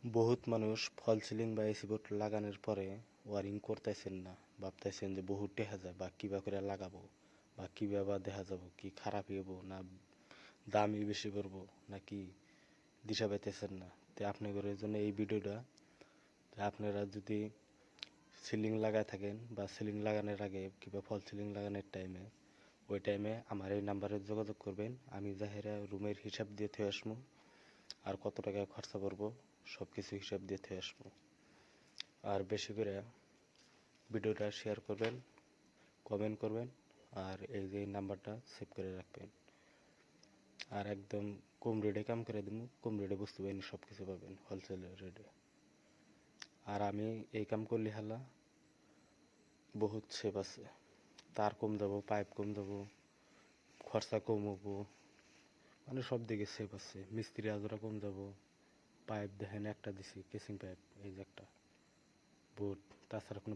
বহুত মানুষ ফল সিলিং বা এসি বোর্ড লাগানোর পরে ওয়ারিং করতেছেন না, ভাবতেছেন যে বহুত দেখা যায় বা কিবা করে লাগাবো বা কিভাবে দেখা যাবো, কি খারাপ হইব না দামই বেশি পড়বো নাকি দিশা পাইতেছেন না। তো আপনাদের জন্য এই ভিডিওটা। আপনারা যদি সিলিং লাগায় থাকেন বা সিলিং লাগানোর আগে কিংবা ফল সিলিং লাগানোর টাইমে ওই টাইমে আমার এই নাম্বারে যোগাযোগ করবেন। আমি যাহেরা রুমের হিসাব দিয়ে থয়ে আসবো আর কত টাকা খরচা পড়বো সব কিছু হিসাব দিয়ে থয়ে আসবো। আর বেশি করে ভিডিওটা শেয়ার করবেন, কমেন্ট করবেন আর এই যে নাম্বারটা সেভ করে রাখবেন। আর একদম কম রেটে কাম করে দেবো, কম রেটে বুঝতে পারেন সব কিছু পাবেন হোলসেল রেটে। আর আমি এই কাম করলে হালা বহুত সেভ আছে, তার কম দেবো, পাইপ কম দেবো, খরচা কম হবো, মানে সব দিকে সেভ আছে। মিস্ত্রি আজরা কম যাবো, পাইপ দেখেন একটা দিছি কেসিং পাইপ, এই যে একটা বোর্ড, তাছাড়া কোনো